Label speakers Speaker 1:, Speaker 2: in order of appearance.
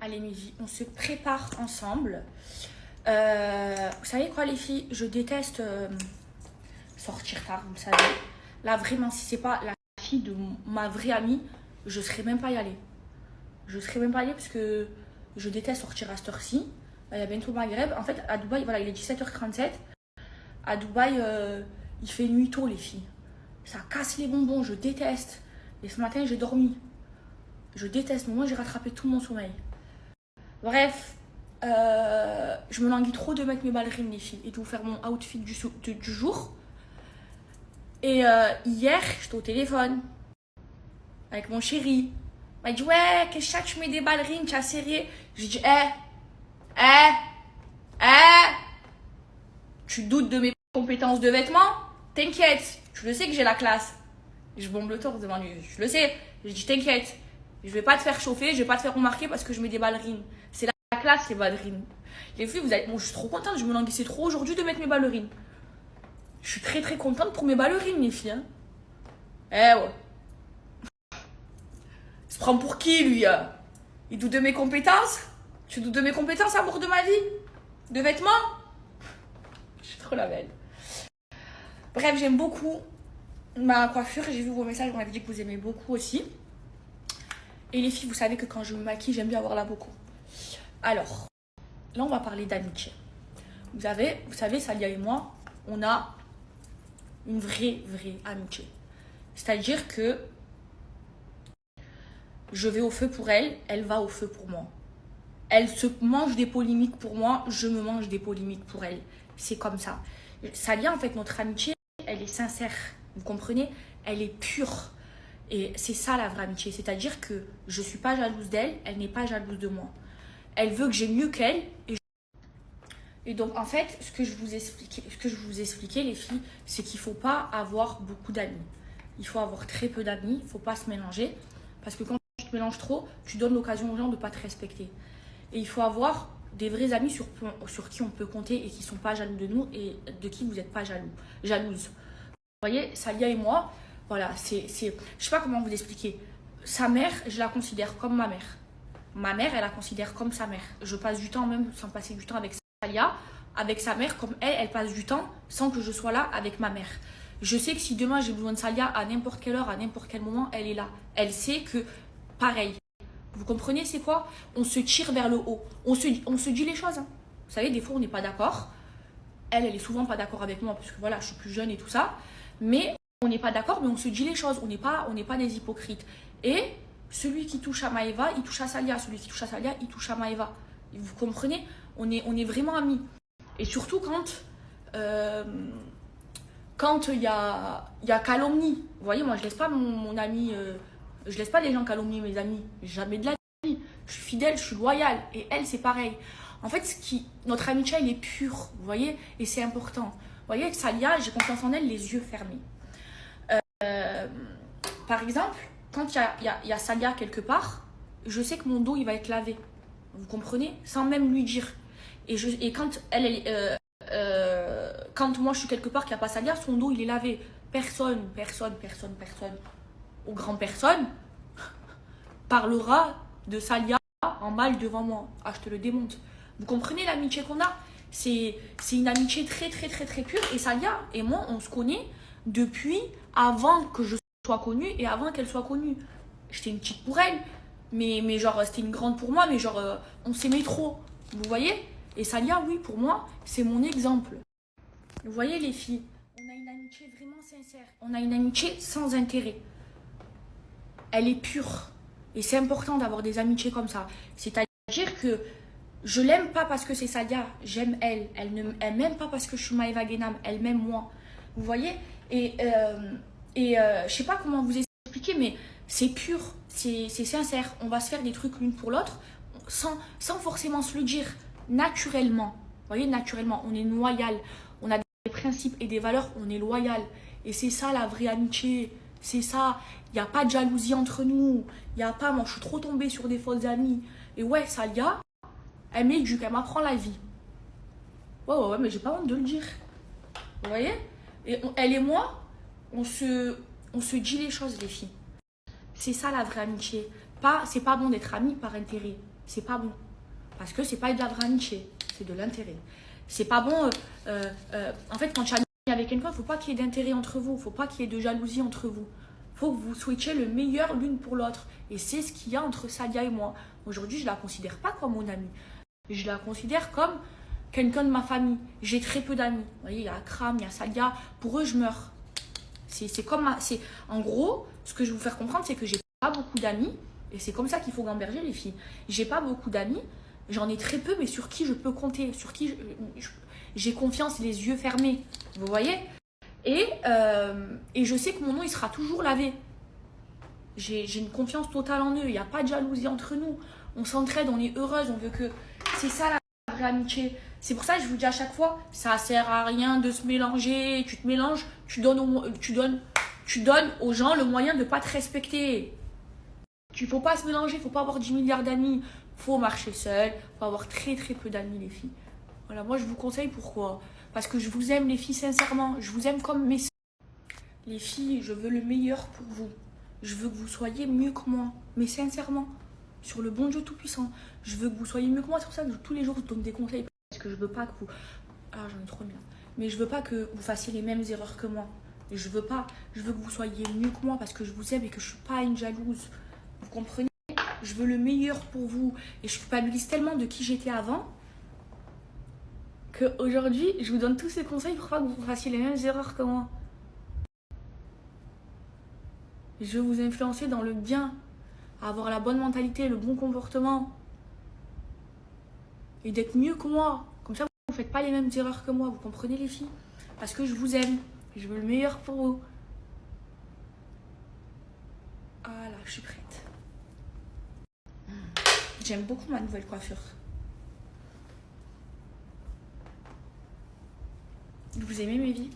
Speaker 1: Allez, mes vies, on se prépare ensemble. Vous savez quoi, les filles? Je déteste sortir tard, vous le savez. Là, vraiment, si c'est pas la fille de ma vraie amie, je serais même pas y aller. Je serais même pas y aller parce que je déteste sortir à cette heure-ci. Il y a bientôt le Maghreb. En fait, à Dubaï, voilà, il est 17h37. À Dubaï, il fait nuit tôt, les filles. Ça casse les bonbons, je déteste. Et ce matin, j'ai dormi. Je déteste, mais moi, j'ai rattrapé tout mon sommeil. Bref, je me languis trop de mettre mes ballerines, les filles, et de vous faire mon outfit du jour. Et hier, j'étais au téléphone avec mon chéri. Il m'a dit, ouais, qu'est-ce que tu mets des ballerines, tu as serré. J'ai dit, tu doutes de mes compétences de vêtements? T'inquiète, tu le sais que j'ai la classe. Je bombe le torse devant lui, je le sais. Je dis, t'inquiète, je vais pas te faire chauffer, je vais pas te faire remarquer parce que je mets des ballerines. C'est la classe, les ballerines. Les filles, bon, je suis trop contente, je me languissais trop aujourd'hui de mettre mes ballerines. Je suis très très contente pour mes ballerines, les filles. Hein. Ouais. Il se prend pour qui, lui? Il doute de mes compétences? Tu doutes de mes compétences, amour de ma vie? De vêtements? Je suis trop la belle. Bref, j'aime beaucoup ma coiffure. J'ai vu vos messages, on m'avait dit que vous aimez beaucoup aussi. Et les filles, vous savez que quand je me maquille, j'aime bien avoir la beaucoup. Alors, là, on va parler d'amitié. Vous savez, Salia et moi, on a une vraie amitié. C'est-à-dire que je vais au feu pour elle, elle va au feu pour moi. Elle se mange des polémiques pour moi, je me mange des polémiques pour elle. C'est comme ça. Salia, en fait, notre amitié, elle est sincère. Vous comprenez? Elle est pure. Et c'est ça la vraie amitié. C'est-à-dire que je ne suis pas jalouse d'elle, elle n'est pas jalouse de moi. Elle veut que j'ai mieux qu'elle. Et donc, en fait, ce que je vous expliquais, les filles, c'est qu'il ne faut pas avoir beaucoup d'amis. Il faut avoir très peu d'amis, il ne faut pas se mélanger. Parce que quand tu te mélanges trop, tu donnes l'occasion aux gens de ne pas te respecter. Et il faut avoir des vrais amis sur qui on peut compter et qui ne sont pas jaloux de nous et de qui vous n'êtes pas jalouse. Vous voyez, Salia et moi, voilà, je ne sais pas comment vous expliquer. Sa mère, je la considère comme ma mère. Ma mère, elle la considère comme sa mère. Je passe du temps même sans passer du temps avec Salia, avec sa mère, comme elle passe du temps sans que je sois là avec ma mère. Je sais que si demain j'ai besoin de Salia à n'importe quelle heure, à n'importe quel moment, elle est là. Elle sait que, pareil. Vous comprenez, c'est quoi? On se tire vers le haut. On se dit les choses. Hein. Vous savez, des fois, on n'est pas d'accord. Elle est souvent pas d'accord avec moi parce que voilà, je suis plus jeune et tout ça. Mais on n'est pas d'accord, mais on se dit les choses. On n'est pas des hypocrites. Et celui qui touche à Maëva, il touche à Salia. Celui qui touche à Salia, il touche à Maëva. Vous comprenez? On est vraiment amis. Et surtout quand il y a calomnie. Vous voyez, moi, je laisse pas mon ami... je laisse pas les gens calomnier mes amis. Jamais de la vie. Je suis fidèle, je suis loyale. Et elle, c'est pareil. En fait, notre amitié, elle est pure. Vous voyez? Et c'est important. Vous voyez, avec Salia, j'ai confiance en elle, les yeux fermés. Par exemple, quand il y a Salia quelque part, je sais que mon dos, il va être lavé. Vous comprenez? Sans même lui dire. Et quand quand moi, je suis quelque part qu'il n'y a pas Salia, son dos, il est lavé. Personne, ou grande personne, parlera de Salia en mal devant moi. Ah, je te le démonte. Vous comprenez l'amitié qu'on a? C'est une amitié très pure. Et Salia et moi, on se connaît depuis avant que je sois connue et avant qu'elle soit connue. J'étais une petite pour elle, mais genre, c'était une grande pour moi, mais genre, on s'aimait trop. Vous voyez? Et Salia, oui, pour moi, c'est mon exemple. Vous voyez, les filles, on a une amitié vraiment sincère. On a une amitié sans intérêt. Elle est pure. Et c'est important d'avoir des amitiés comme ça. C'est-à-dire que je l'aime pas parce que c'est Salia, j'aime elle. Elle m'aime pas parce que je suis Maëva Guénam, elle m'aime moi. Vous voyez? Et je sais pas comment vous expliquer, mais c'est pur, c'est sincère. On va se faire des trucs l'une pour l'autre sans forcément se le dire, naturellement. Vous voyez, naturellement, on est loyal. On a des principes et des valeurs, on est loyal. Et c'est ça la vraie amitié. C'est ça. Il n'y a pas de jalousie entre nous. Il n'y a pas, moi je suis trop tombée sur des fausses amies. Et ouais, Salia, elle m'éduque, elle m'apprend la vie. Ouais, mais j'ai pas honte de le dire. Vous voyez? Et elle et moi, on se dit les choses, les filles. C'est ça la vraie amitié. C'est pas bon d'être amis par intérêt. C'est pas bon. Parce que c'est pas de la vraie amitié, c'est de l'intérêt. C'est pas bon. En fait, quand tu es ami avec quelqu'un, il ne faut pas qu'il y ait d'intérêt entre vous. Il ne faut pas qu'il y ait de jalousie entre vous. Il faut que vous switchiez le meilleur l'une pour l'autre. Et c'est ce qu'il y a entre Sadia et moi. Aujourd'hui, je ne la considère pas comme mon amie. Je la considère comme quelqu'un de ma famille. J'ai très peu d'amis. Vous voyez, il y a Akram, il y a Sadia. Pour eux, je meurs. C'est comme en gros, ce que je vais vous faire comprendre, c'est que j'ai pas beaucoup d'amis. Et c'est comme ça qu'il faut gamberger les filles. J'ai pas beaucoup d'amis. J'en ai très peu, mais sur qui je peux compter. Sur qui j'ai confiance, les yeux fermés. Vous voyez? Et je sais que mon nom, il sera toujours lavé. J'ai une confiance totale en eux. Il n'y a pas de jalousie entre nous. On s'entraide, on est heureuse. On veut que... C'est ça la vraie amitié. C'est pour ça que je vous dis à chaque fois, ça sert à rien de se mélanger. Tu te mélanges, tu donnes aux gens le moyen de ne pas te respecter. Il ne faut pas se mélanger, il ne faut pas avoir 10 milliards d'amis. Il faut marcher seul, il faut avoir très très peu d'amis les filles. Voilà, moi je vous conseille pourquoi. Parce que je vous aime les filles sincèrement. Je vous aime comme mes sœurs. Les filles, je veux le meilleur pour vous. Je veux que vous soyez mieux que moi. Mais sincèrement, sur le bon Dieu Tout-Puissant. Je veux que vous soyez mieux que moi. C'est pour ça que tous les jours je vous donne des conseils. Parce que je veux pas que vous... Ah, j'en ai trop bien. Mais je veux pas que vous fassiez les mêmes erreurs que moi. Et je veux pas. Je veux que vous soyez mieux que moi parce que je vous aime et que je suis pas une jalouse. Vous comprenez? Je veux le meilleur pour vous. Et je culpabilise tellement de qui j'étais avant qu'aujourd'hui, je vous donne tous ces conseils pour pas que vous fassiez les mêmes erreurs que moi. Je veux vous influencer dans le bien, à avoir la bonne mentalité, le bon comportement. Et d'être mieux que moi. Comme ça, vous ne faites pas les mêmes erreurs que moi. Vous comprenez les filles? Parce que je vous aime. Je veux le meilleur pour vous. Ah là, je suis prête. J'aime beaucoup ma nouvelle coiffure. Vous aimez mes vies?